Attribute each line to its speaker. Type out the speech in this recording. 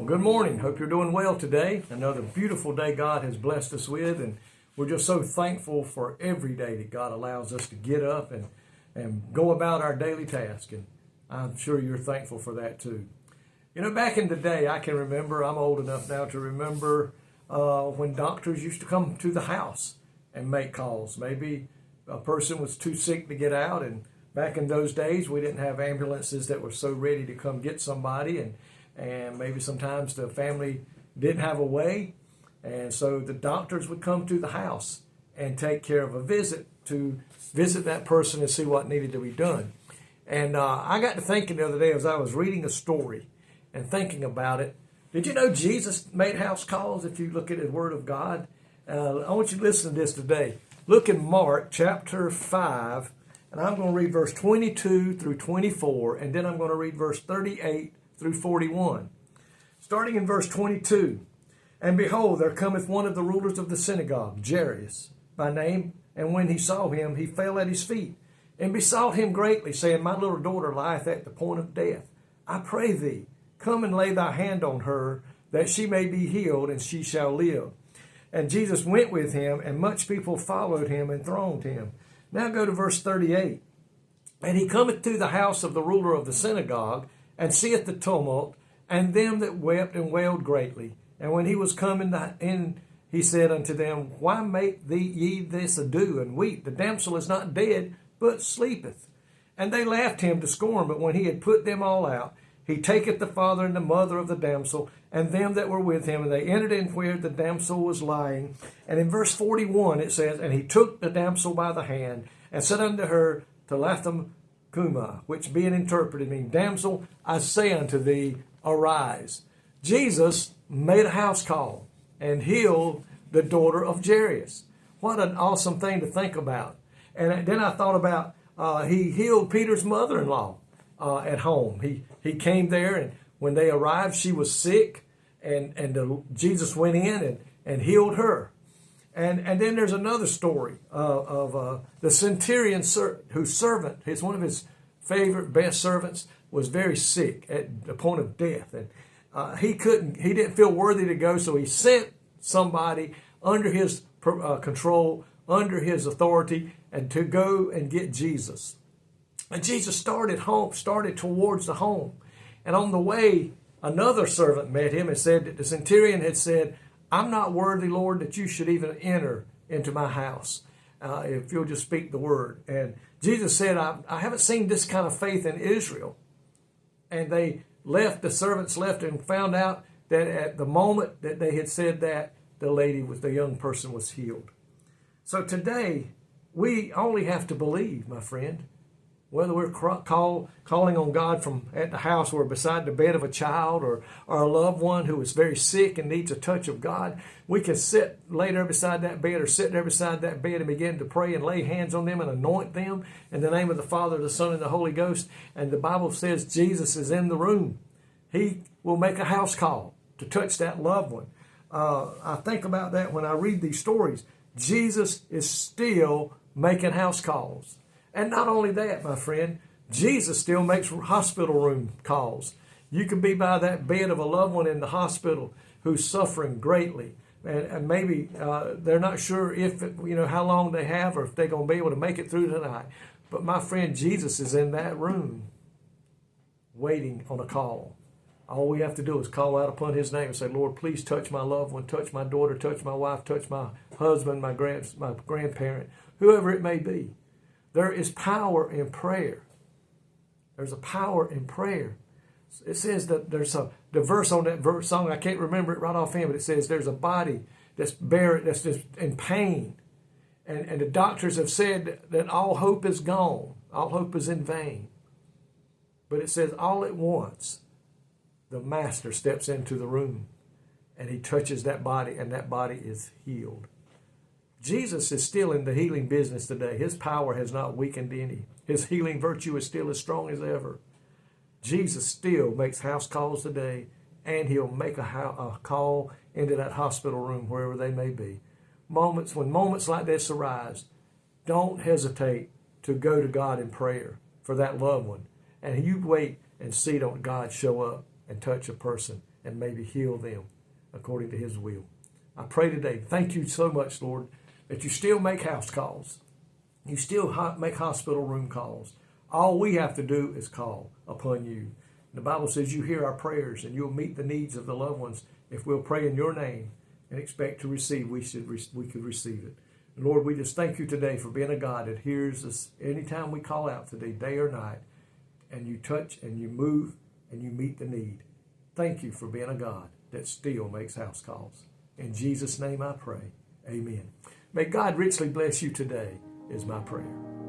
Speaker 1: Well, good morning. Hope you're doing well today. Another beautiful day God has blessed us with, and we're just so thankful for every day that God allows us to get up and go about our daily task. And I'm sure you're thankful for that too. You know, back in the day, I can remember, I'm old enough now to remember when doctors used to come to the house and make calls. Maybe a person was too sick to get out, and back in those days, we didn't have ambulances that were so ready to come get somebody, and maybe sometimes the family didn't have a way, and so the doctors would come to the house and take care of a visit to visit that person and see what needed to be done. And I got to thinking the other day as I was reading a story and thinking about it. Did you know Jesus made house calls? If you look at the Word of God, I want you to listen to this today. Look in Mark chapter 5, and I'm going to read verse 22 through 24, and then I'm going to read verse 38 through 41. Starting in verse 22, "And behold, there cometh one of the rulers of the synagogue, Jairus by name, and when he saw him, he fell at his feet, and besought him greatly, saying, My little daughter lieth at the point of death. I pray thee, come and lay thy hand on her, that she may be healed, and she shall live. And Jesus went with him, and much people followed him and thronged him." Now go to verse 38. "And he cometh to the house of the ruler of the synagogue, and seeth the tumult, and them that wept and wailed greatly. And when he was come in, he said unto them, Why make ye this ado, and weep? The damsel is not dead, but sleepeth. And they laughed him to scorn. But when he had put them all out, he taketh the father and the mother of the damsel, and them that were with him, and they entered in where the damsel was lying. And in verse 41 it says, And he took the damsel by the hand, and said unto her, Talitha Cumi, which being interpreted means, Damsel, I say unto thee, arise." Jesus made a house call and healed the daughter of Jairus. What an awesome thing to think about. And then I thought about he healed Peter's mother-in-law at home. He came there, and when they arrived, she was sick, and Jesus went in and healed her. And then there's another story of the centurion whose servant, one of his favorite, best servants, was very sick at the point of death. And he didn't feel worthy to go, so he sent somebody under his control, under his authority, and to go and get Jesus. And Jesus started towards the home. And on the way, another servant met him and said that the centurion had said, I'm not worthy, Lord, that you should even enter into my house, if you'll just speak the word. And Jesus said, I haven't seen this kind of faith in Israel. And the servants left and found out that at the moment that they had said that, the young person was healed. So today, we only have to believe, my friend. Whether we're calling on God from at the house or beside the bed of a child or a loved one who is very sick and needs a touch of God, we can lay there beside that bed or sit there beside that bed and begin to pray and lay hands on them and anoint them in the name of the Father, the Son, and the Holy Ghost. And the Bible says Jesus is in the room. He will make a house call to touch that loved one. I think about that when I read these stories. Jesus is still making house calls. And not only that, my friend, Jesus still makes hospital room calls. You can be by that bed of a loved one in the hospital who's suffering greatly. And maybe they're not sure how long they have or if they're going to be able to make it through tonight. But my friend, Jesus is in that room waiting on a call. All we have to do is call out upon his name and say, Lord, please touch my loved one, touch my daughter, touch my wife, touch my husband, my grandparent, whoever it may be. There is power in prayer. There's a power in prayer. It says that there's the verse on that song, I can't remember it right offhand, but it says there's a body that's just in pain. And the doctors have said that all hope is gone. All hope is in vain. But it says all at once, the master steps into the room and he touches that body, and that body is healed. Jesus is still in the healing business today. His power has not weakened any. His healing virtue is still as strong as ever. Jesus still makes house calls today, and he'll make a call into that hospital room wherever they may be. When moments like this arise, don't hesitate to go to God in prayer for that loved one. And you wait and see God show up and touch a person and maybe heal them according to his will. I pray today, thank you so much, Lord, that you still make house calls. You still make hospital room calls. All we have to do is call upon you. The Bible says you hear our prayers and you'll meet the needs of the loved ones if we'll pray in your name and expect to receive. We could receive it. Lord, we just thank you today for being a God that hears us anytime we call out today, day or night, and you touch and you move and you meet the need. Thank you for being a God that still makes house calls. In Jesus' name I pray. Amen. May God richly bless you today is my prayer.